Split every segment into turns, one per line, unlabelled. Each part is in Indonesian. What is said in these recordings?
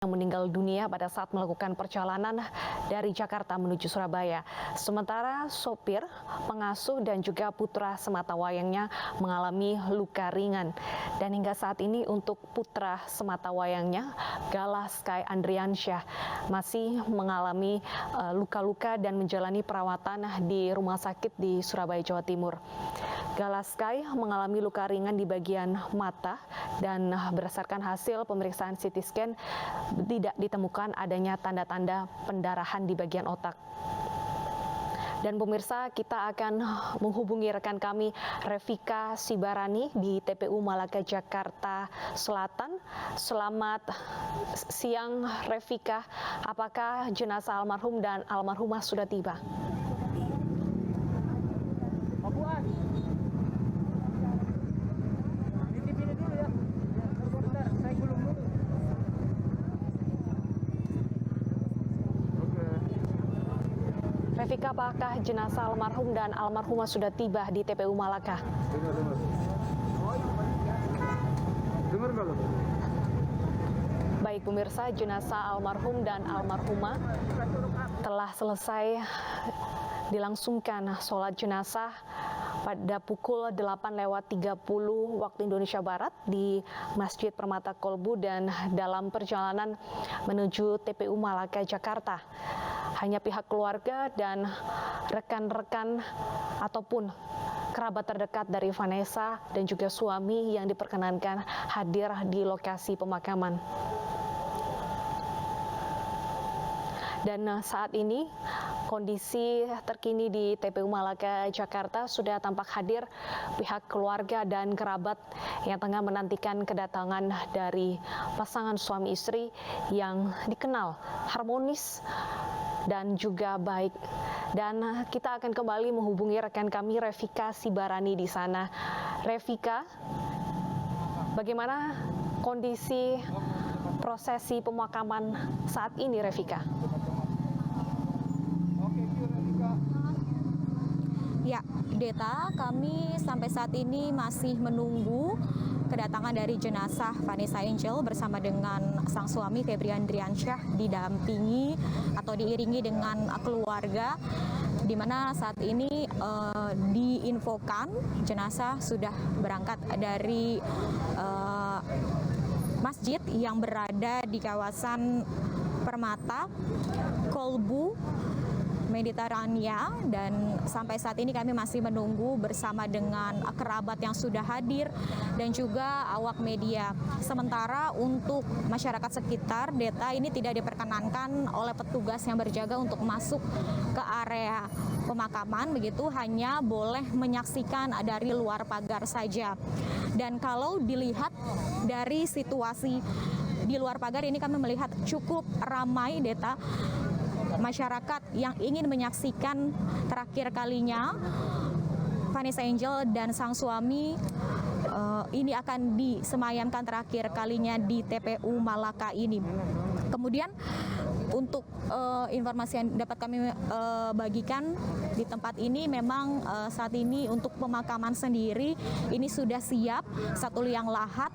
yang meninggal dunia pada saat melakukan perjalanan dari Jakarta menuju Surabaya. Sementara sopir, pengasuh, dan juga putra sematawayangnya mengalami luka ringan. Dan hingga saat ini untuk putra sematawayangnya, Gala Sky Andriansyah, masih mengalami luka-luka dan menjalani perawatan di rumah sakit di Surabaya, Jawa Timur. Gala Sky mengalami luka ringan di bagian mata dan berdasarkan hasil pemeriksaan CT scan tidak ditemukan adanya tanda-tanda pendarahan di bagian otak. Dan pemirsa, kita akan menghubungi rekan kami Revika Sibarani di TPU Malaka, Jakarta Selatan. Selamat siang Revika, apakah jenazah almarhum dan almarhumah sudah tiba? Revika, apakah jenazah almarhum dan almarhumah sudah tiba di TPU Malaka?
Dengar nggak lo?
Baik pemirsa, jenazah almarhum dan almarhumah telah selesai dilangsungkan sholat jenazah pada pukul 8:30 waktu Indonesia Barat di Masjid Permata Kolbu dan dalam perjalanan menuju TPU Malaka, Jakarta. Hanya pihak keluarga dan rekan-rekan ataupun kerabat terdekat dari Vanessa dan juga suami yang diperkenankan hadir di lokasi pemakaman. Dan saat ini kondisi terkini di TPU Malaka, Jakarta sudah tampak hadir pihak keluarga dan kerabat yang tengah menantikan kedatangan dari pasangan suami istri yang dikenal harmonis dan juga baik. Dan kita akan kembali menghubungi rekan kami Revika Sibarani di sana. Revika, bagaimana kondisi prosesi pemakaman saat ini, Revika?
Ya, Deta, kami sampai saat ini masih menunggu kedatangan dari jenazah Vanessa Angel bersama dengan sang suami Febri Andriansyah didampingi atau diiringi dengan keluarga, di mana saat ini diinfokan jenazah sudah berangkat dari masjid yang berada di kawasan Permata Kolbu Mediterania, dan sampai saat ini kami masih menunggu bersama dengan kerabat yang sudah hadir dan juga awak media. Sementara untuk masyarakat sekitar, Deta, ini tidak diperkenankan oleh petugas yang berjaga untuk masuk ke area pemakaman, begitu, hanya boleh menyaksikan dari luar pagar saja. Dan kalau dilihat dari situasi di luar pagar ini, kami melihat cukup ramai, Deta, masyarakat yang ingin menyaksikan terakhir kalinya Vanessa Angel dan sang suami ini akan disemayamkan terakhir kalinya di TPU Malaka ini. Kemudian untuk informasi yang dapat kami bagikan di tempat ini, memang saat ini untuk pemakaman sendiri ini sudah siap. Satu liang lahat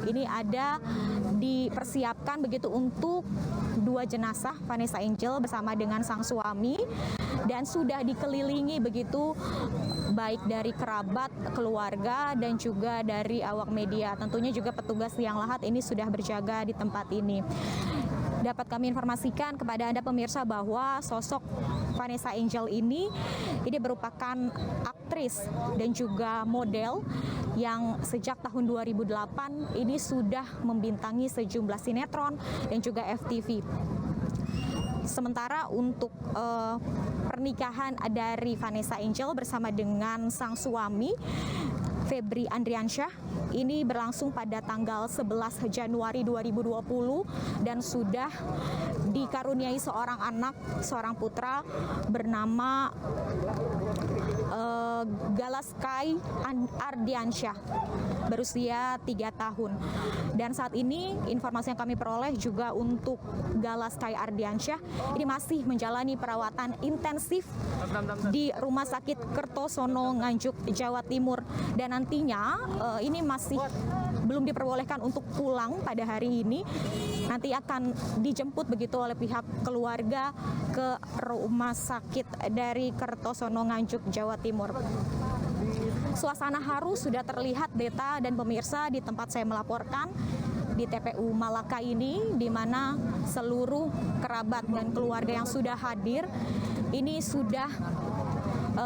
ini ada dipersiapkan begitu untuk dua jenazah Vanessa Angel bersama dengan sang suami, dan sudah dikelilingi begitu baik dari kerabat, keluarga, dan juga dari awak media. Tentunya juga petugas liang lahat ini sudah berjaga di tempat ini. Dapat kami informasikan kepada Anda pemirsa bahwa sosok Vanessa Angel ini merupakan aktris dan juga model yang sejak tahun 2008 ini sudah membintangi sejumlah sinetron dan juga FTV. Sementara untuk pernikahan dari Vanessa Angel bersama dengan sang suami Febri Andriansyah ini berlangsung pada tanggal 11 Januari 2020 dan sudah dikaruniai seorang anak, seorang putra bernama Gala Sky Andriansyah berusia 3 tahun. Dan saat ini informasi yang kami peroleh juga untuk Gala Sky Andriansyah ini masih menjalani perawatan intensif di Rumah Sakit Kertosono Nganjuk, Jawa Timur, dan nantinya ini masih belum diperbolehkan untuk pulang pada hari ini, nanti akan dijemput begitu oleh pihak keluarga ke rumah sakit dari Kertosono Nganjuk, Jawa Timur. Suasana haru sudah terlihat, Deta dan pemirsa, di tempat saya melaporkan di TPU Malaka ini, di mana seluruh kerabat dan keluarga yang sudah hadir ini sudah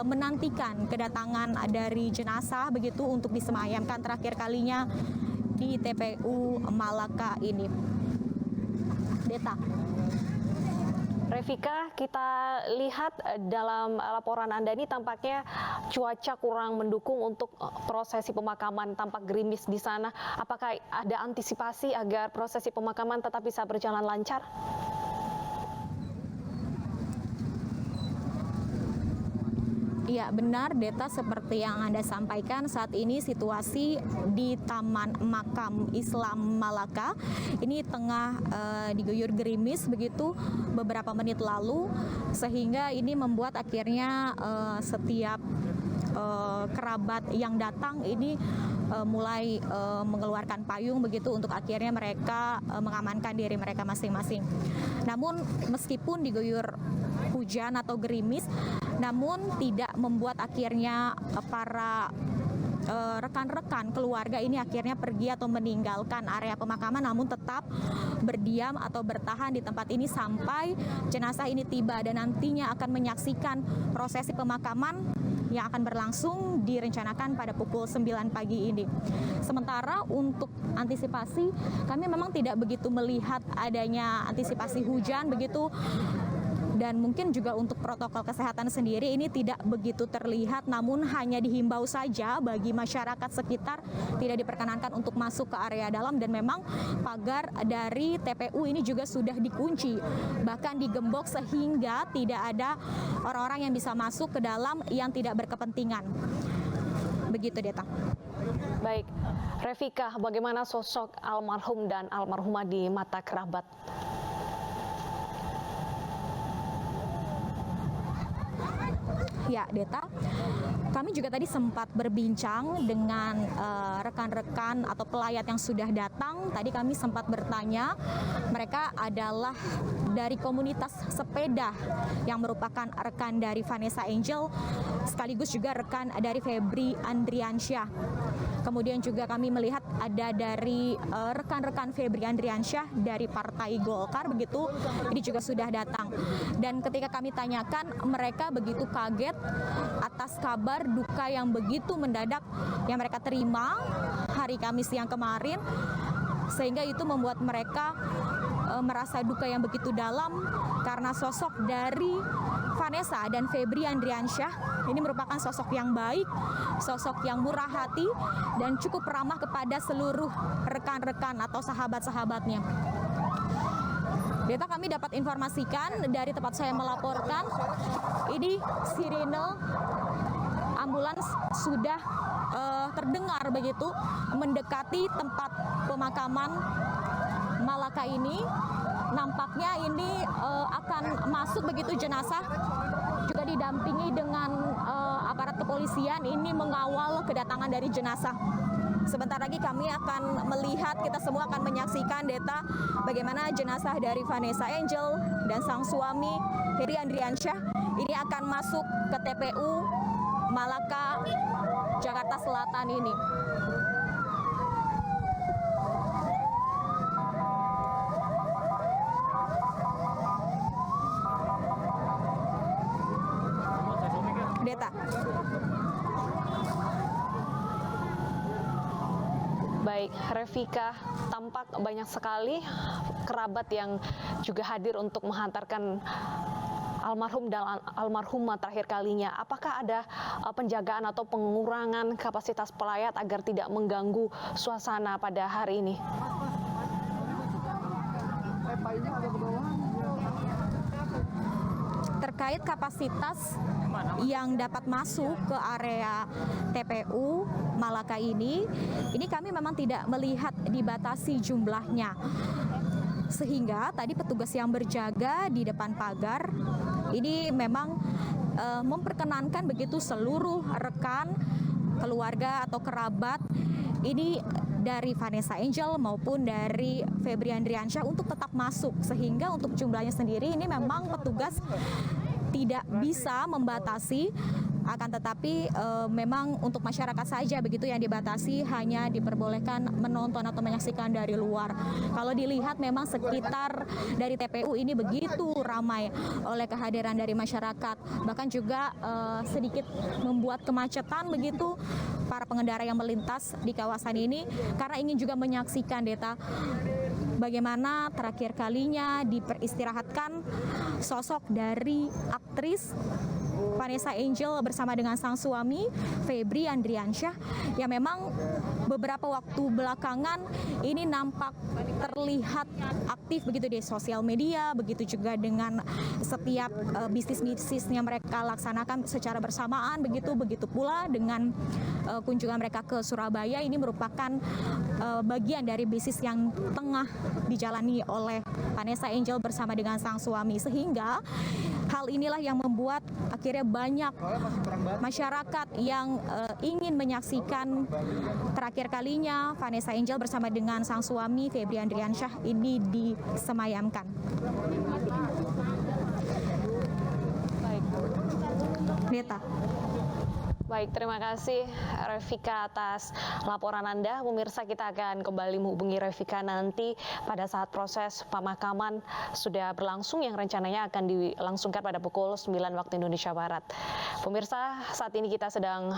menantikan kedatangan dari jenazah begitu untuk disemayamkan terakhir kalinya di TPU Malaka ini. Deta.
Revika, kita lihat dalam laporan Anda ini tampaknya cuaca kurang mendukung untuk prosesi pemakaman, tampak gerimis di sana. Apakah ada antisipasi agar prosesi pemakaman tetap bisa berjalan lancar?
Ya, benar Deta, seperti yang Anda sampaikan, saat ini situasi di Taman Makam Islam Malaka ini tengah diguyur gerimis begitu beberapa menit lalu, sehingga ini membuat akhirnya setiap kerabat yang datang ini mulai mengeluarkan payung begitu untuk akhirnya mereka mengamankan diri mereka masing-masing. Namun meskipun diguyur hujan atau gerimis, namun tidak membuat akhirnya para rekan-rekan keluarga ini akhirnya pergi atau meninggalkan area pemakaman, namun tetap berdiam atau bertahan di tempat ini sampai jenazah ini tiba dan nantinya akan menyaksikan prosesi pemakaman yang akan berlangsung direncanakan pada pukul 9 pagi ini. Sementara untuk antisipasi, kami memang tidak begitu melihat adanya antisipasi hujan begitu, dan mungkin juga untuk protokol kesehatan sendiri ini tidak begitu terlihat, namun hanya dihimbau saja bagi masyarakat sekitar tidak diperkenankan untuk masuk ke area dalam, dan memang pagar dari TPU ini juga sudah dikunci, bahkan digembok sehingga tidak ada orang-orang yang bisa masuk ke dalam yang tidak berkepentingan. Begitu, Deta.
Baik, Revika, bagaimana sosok almarhum dan almarhumah di mata kerabat?
Ya, Deta, kami juga tadi sempat berbincang dengan rekan-rekan atau pelayat yang sudah datang. Tadi kami sempat bertanya, mereka adalah dari komunitas sepeda yang merupakan rekan dari Vanessa Angel, sekaligus juga rekan dari Febri Andriansyah. Kemudian juga kami melihat ada dari rekan-rekan Febri Andriansyah dari Partai Golkar begitu, ini juga sudah datang. Dan ketika kami tanyakan, mereka begitu kaget atas kabar duka yang begitu mendadak yang mereka terima hari Kamis yang kemarin, sehingga itu membuat mereka merasa duka yang begitu dalam karena sosok dari Vanessa dan Febri Andriansyah ini merupakan sosok yang baik, sosok yang murah hati, dan cukup ramah kepada seluruh rekan-rekan atau sahabat-sahabatnya. Deta, kami dapat informasikan dari tempat saya melaporkan, ini sirine ambulans sudah terdengar begitu mendekati tempat pemakaman Malaka ini. Nampaknya ini akan masuk begitu jenazah, juga didampingi dengan aparat kepolisian ini mengawal kedatangan dari jenazah. Sebentar lagi kami akan melihat, kita semua akan menyaksikan, Deta, bagaimana jenazah dari Vanessa Angel dan sang suami Febri Andriansyah ini akan masuk ke TPU Malaka, Jakarta Selatan ini. Deta.
Baik, Revika, tampak banyak sekali kerabat yang juga hadir untuk menghantarkan almarhum dan almarhumah terakhir kalinya. Apakah ada penjagaan atau pengurangan kapasitas pelayat agar tidak mengganggu suasana pada hari ini?
Terkait kapasitas yang dapat masuk ke area TPU Malaka ini kami memang tidak melihat dibatasi jumlahnya. Sehingga tadi petugas yang berjaga di depan pagar ini memang memperkenankan begitu seluruh rekan, keluarga atau kerabat ini dari Vanessa Angel maupun dari Febri Andriansyah untuk tetap masuk, sehingga untuk jumlahnya sendiri ini memang petugas tidak bisa membatasi, akan tetapi memang untuk masyarakat saja begitu yang dibatasi, hanya diperbolehkan menonton atau menyaksikan dari luar. Kalau dilihat memang sekitar dari TPU ini begitu ramai oleh kehadiran dari masyarakat, bahkan juga sedikit membuat kemacetan begitu para pengendara yang melintas di kawasan ini, karena ingin juga menyaksikan Deta bagaimana terakhir kalinya diperistirahatkan sosok dari aktris Vanessa Angel bersama dengan sang suami Febri Andriansyah, yang memang beberapa waktu belakangan ini nampak terlihat aktif begitu di sosial media, begitu juga dengan setiap bisnis-bisnisnya mereka laksanakan secara bersamaan, begitu pula dengan kunjungan mereka ke Surabaya. Ini merupakan bagian dari bisnis yang tengah dijalani oleh Vanessa Angel bersama dengan sang suami, sehingga hal inilah yang membuat akhirnya banyak masyarakat yang ingin menyaksikan terakhir kalinya Vanessa Angel bersama dengan sang suami Febri Andriansyah ini disemayamkan.
Baik.
Neta.
Baik, terima kasih Revika atas laporan Anda. Pemirsa, kita akan kembali menghubungi Revika nanti pada saat proses pemakaman sudah berlangsung yang rencananya akan dilangsungkan pada pukul 9 waktu Indonesia Barat. Pemirsa, saat ini kita sedang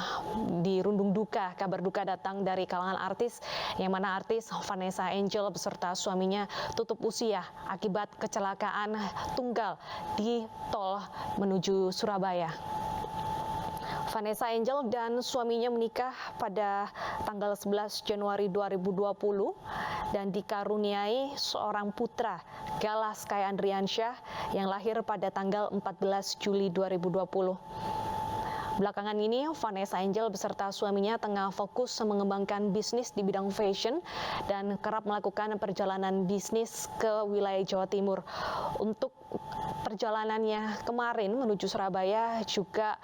dirundung duka. Kabar duka datang dari kalangan artis, yang mana artis Vanessa Angel beserta suaminya tutup usia akibat kecelakaan tunggal di tol menuju Surabaya. Vanessa Angel dan suaminya menikah pada tanggal 11 Januari 2020 dan dikaruniai seorang putra, Galas Sky Andriansyah, yang lahir pada tanggal 14 Juli 2020. Belakangan ini, Vanessa Angel beserta suaminya tengah fokus mengembangkan bisnis di bidang fashion dan kerap melakukan perjalanan bisnis ke wilayah Jawa Timur. Untuk perjalanannya kemarin menuju Surabaya juga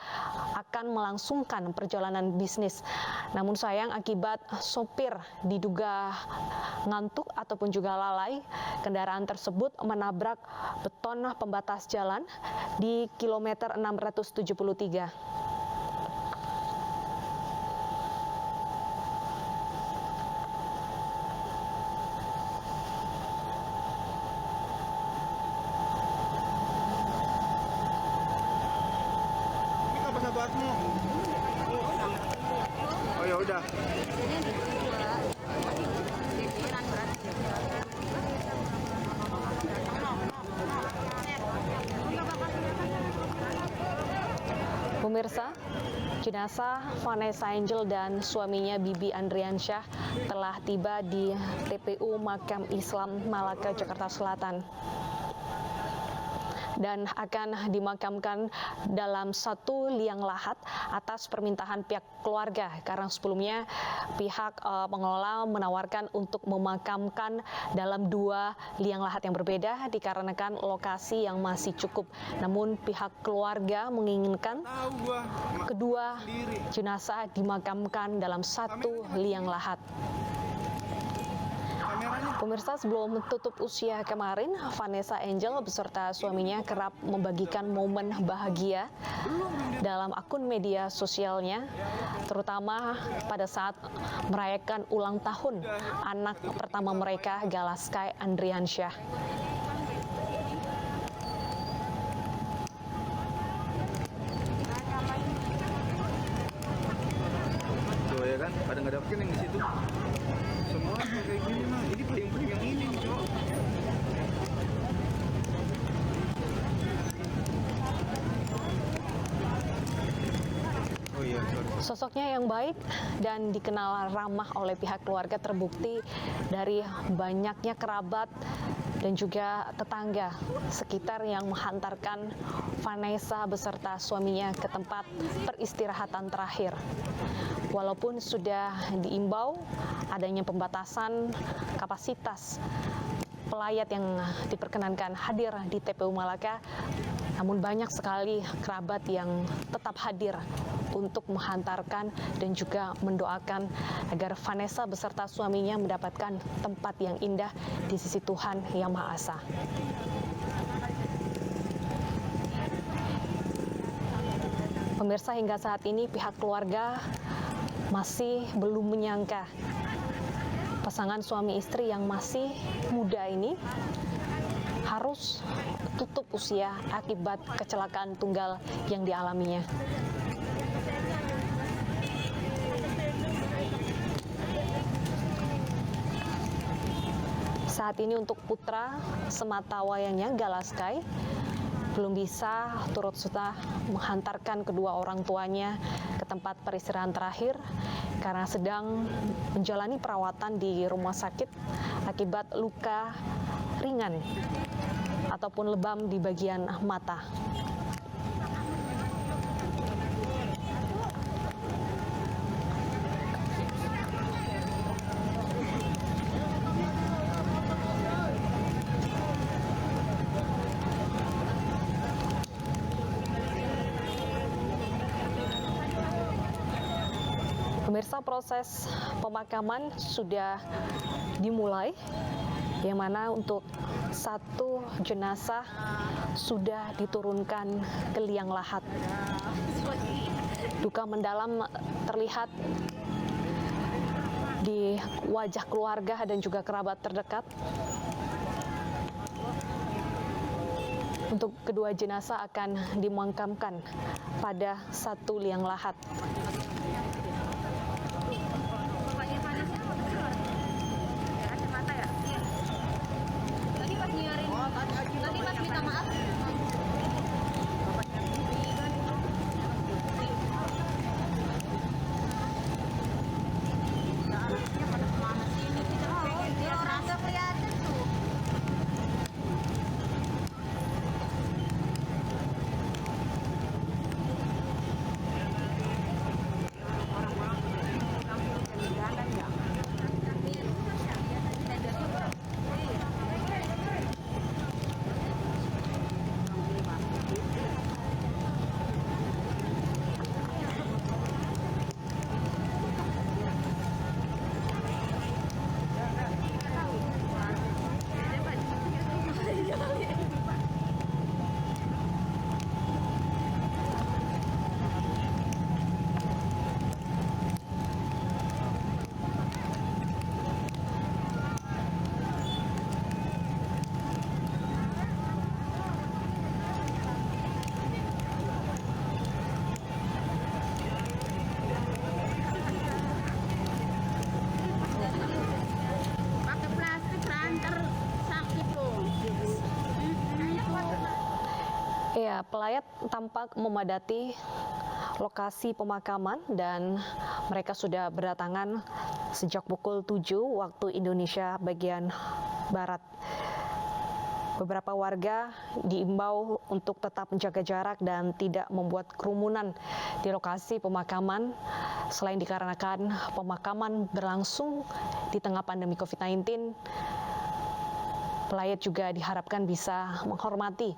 akan melangsungkan perjalanan bisnis. Namun sayang, akibat sopir diduga ngantuk ataupun juga lalai, kendaraan tersebut menabrak beton pembatas jalan di kilometer 673.
Buatmu. Oh ya udah.
Pemirsa, jenazah Vanessa Angel dan suaminya Bibi Andriansyah telah tiba di TPU Makam Islam Malaka, Jakarta Selatan, dan akan dimakamkan dalam satu liang lahat atas permintaan pihak keluarga, karena sebelumnya pihak pengelola menawarkan untuk memakamkan dalam dua liang lahat yang berbeda dikarenakan lokasi yang masih cukup. Namun pihak keluarga menginginkan kedua jenazah dimakamkan dalam satu liang lahat. Pemirsa, sebelum tutup usia kemarin, Vanessa Angel beserta suaminya kerap membagikan momen bahagia dalam akun media sosialnya, terutama pada saat merayakan ulang tahun anak pertama mereka, Galas Sky Andriansyah.
Tuh ya kan, pada nggak dapetin yang di situ. Semua kayak gini mah, ini paling yang ini, cowok. Oh iya,
Sosoknya yang baik dan dikenal ramah oleh pihak keluarga terbukti dari banyaknya kerabat dan juga tetangga sekitar yang menghantarkan Vanessa beserta suaminya ke tempat peristirahatan terakhir. Walaupun sudah diimbau adanya pembatasan kapasitas pelayat yang diperkenankan hadir di TPU Malaka, namun banyak sekali kerabat yang tetap hadir untuk menghantarkan dan juga mendoakan agar Vanessa beserta suaminya mendapatkan tempat yang indah di sisi Tuhan Yang Maha Esa. Pemirsa, hingga saat ini pihak keluarga masih belum menyangka pasangan suami istri yang masih muda ini harus tutup usia akibat kecelakaan tunggal yang dialaminya. Saat ini untuk putra sematawayangnya Galaskai belum bisa turut serta menghantarkan kedua orang tuanya ke tempat peristirahatan terakhir karena sedang menjalani perawatan di rumah sakit akibat luka ringan ataupun lebam di bagian mata. Pemirsa, proses pemakaman sudah dimulai, yang mana untuk satu jenazah sudah diturunkan ke liang lahat. Duka mendalam terlihat di wajah keluarga dan juga kerabat terdekat. Untuk kedua jenazah akan dimakamkan pada satu liang lahat.
Tadi pas minta maaf.
Ya, pelayat tampak memadati lokasi pemakaman dan mereka sudah berdatangan sejak pukul 7 waktu Indonesia bagian Barat. Beberapa warga diimbau untuk tetap menjaga jarak dan tidak membuat kerumunan di lokasi pemakaman. Selain dikarenakan pemakaman berlangsung di tengah pandemi COVID-19, pelayat juga diharapkan bisa menghormati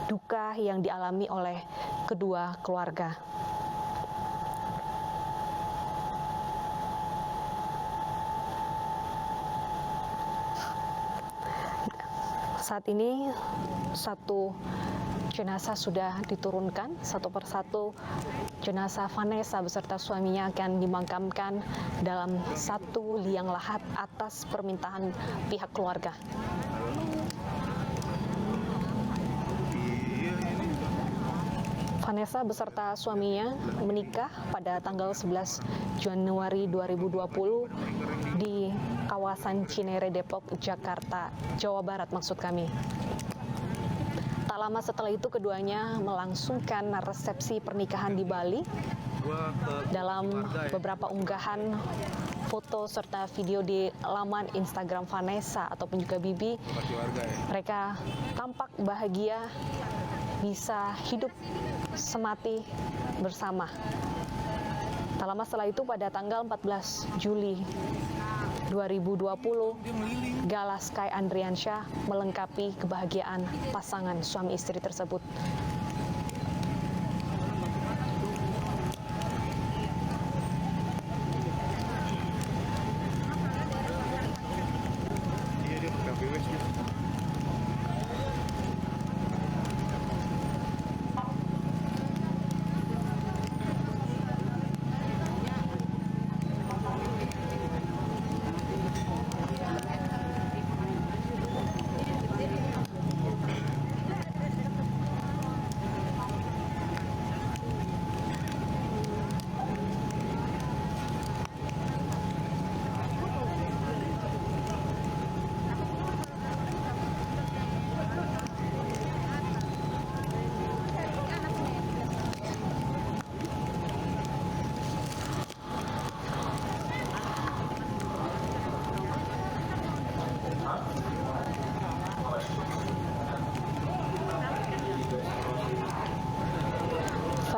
duka yang dialami oleh kedua keluarga. Saat ini satu jenazah sudah diturunkan, satu persatu jenazah Vanessa beserta suaminya akan dimakamkan dalam satu liang lahat atas permintaan pihak keluarga. Vanessa beserta suaminya menikah pada tanggal 11 Januari 2020 di kawasan Cinere, Depok, Jakarta, Jawa Barat maksud kami. Tak lama setelah itu keduanya melangsungkan resepsi pernikahan di Bali. Dalam beberapa unggahan foto serta video di laman Instagram Vanessa ataupun juga Bibi, mereka tampak bahagia bisa hidup semati bersama. Tak lama setelah itu pada tanggal 14 Juli 2020, Galaskai Andriansyah melengkapi kebahagiaan pasangan suami istri tersebut.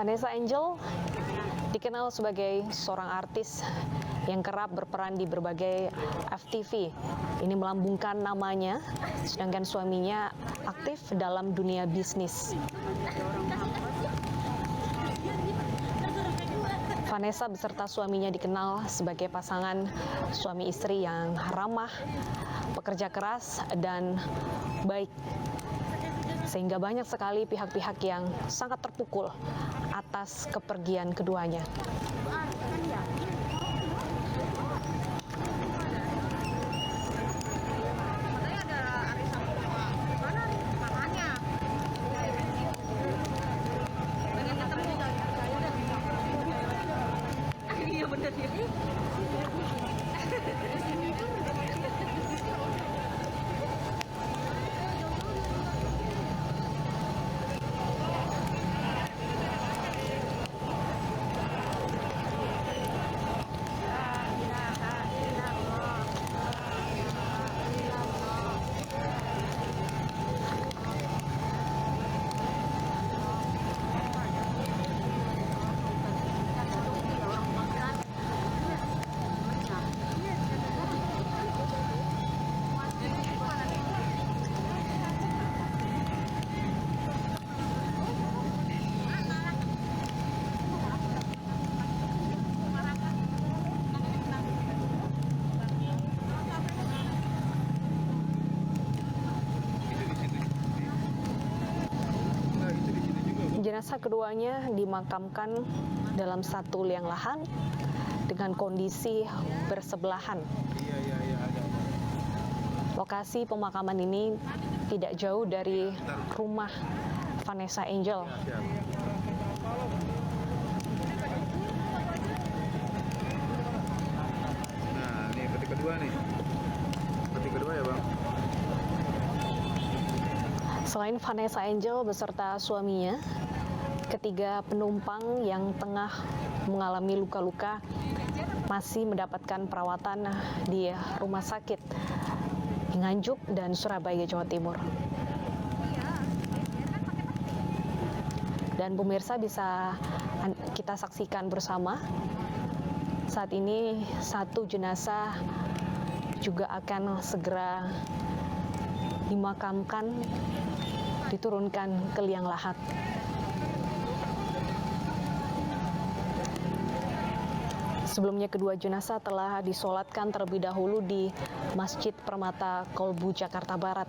Vanessa Angel dikenal sebagai seorang artis yang kerap berperan di berbagai FTV. Ini melambungkan namanya, sedangkan suaminya aktif dalam dunia bisnis. Vanessa beserta suaminya dikenal sebagai pasangan suami istri yang ramah, pekerja keras, dan baik. Sehingga banyak sekali pihak-pihak yang sangat terpukul atas kepergian keduanya. Jenazah keduanya dimakamkan dalam satu liang lahat dengan kondisi bersebelahan. Lokasi pemakaman ini tidak jauh dari rumah Vanessa Angel.
Nah, ini peti kedua nih. Peti kedua ya, Bang.
Selain Vanessa Angel beserta suaminya, ketiga penumpang yang tengah mengalami luka-luka masih mendapatkan perawatan di rumah sakit di Nganjuk dan Surabaya, Jawa Timur. Dan pemirsa bisa kita saksikan bersama, saat ini satu jenazah juga akan segera dimakamkan, diturunkan ke liang lahat. Sebelumnya kedua jenazah telah disolatkan terlebih dahulu di Masjid Permata Kolbu, Jakarta Barat.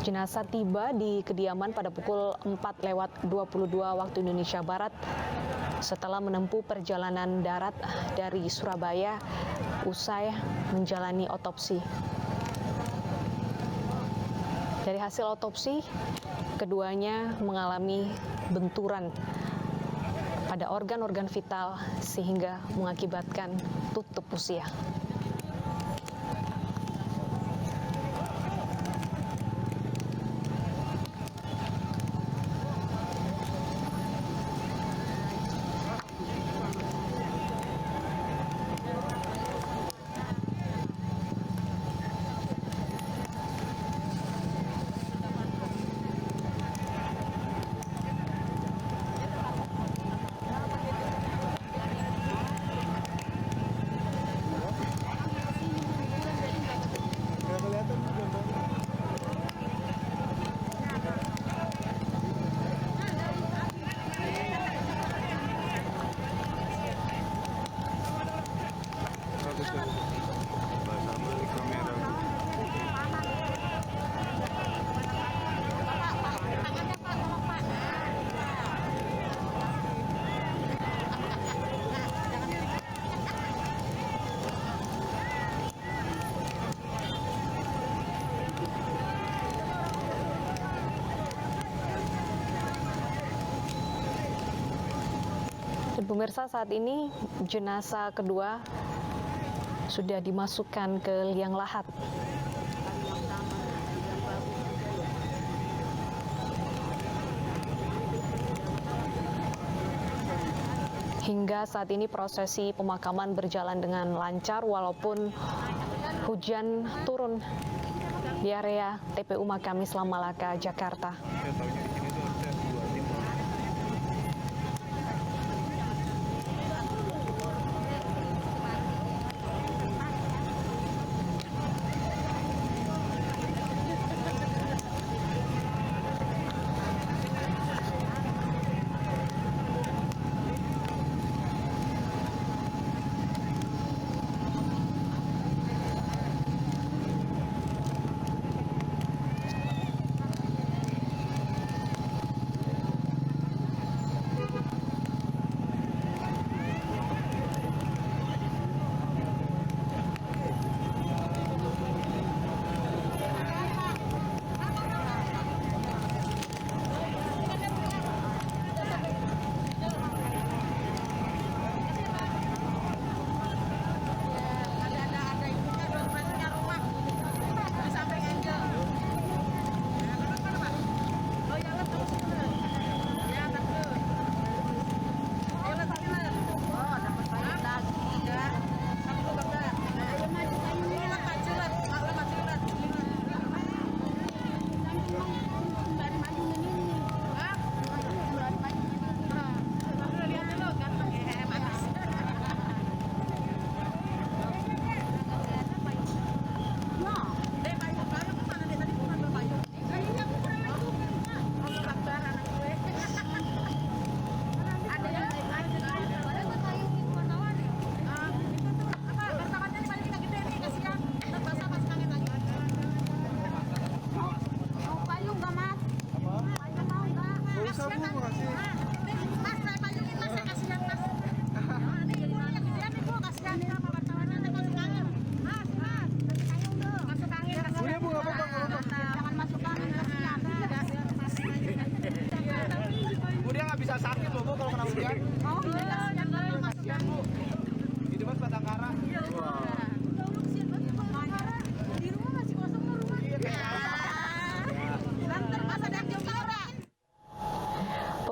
Jenazah tiba di kediaman pada pukul 4:22 waktu Indonesia Barat setelah menempuh perjalanan darat dari Surabaya usai menjalani otopsi. Dari hasil otopsi, keduanya mengalami benturan pada organ-organ vital sehingga mengakibatkan tutup usia. Dan pemirsa, saat ini jenazah kedua sudah dimasukkan ke liang lahat. Hingga saat ini prosesi pemakaman berjalan dengan lancar walaupun hujan turun di area TPU Makam Islam Malaka, Jakarta.
Saya tahunya di sini tuh harusnya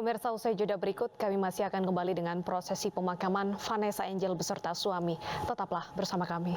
Pemirsa, usai jeda berikut, kami masih akan kembali dengan prosesi pemakaman Vanessa Angel beserta suami. Tetaplah bersama kami.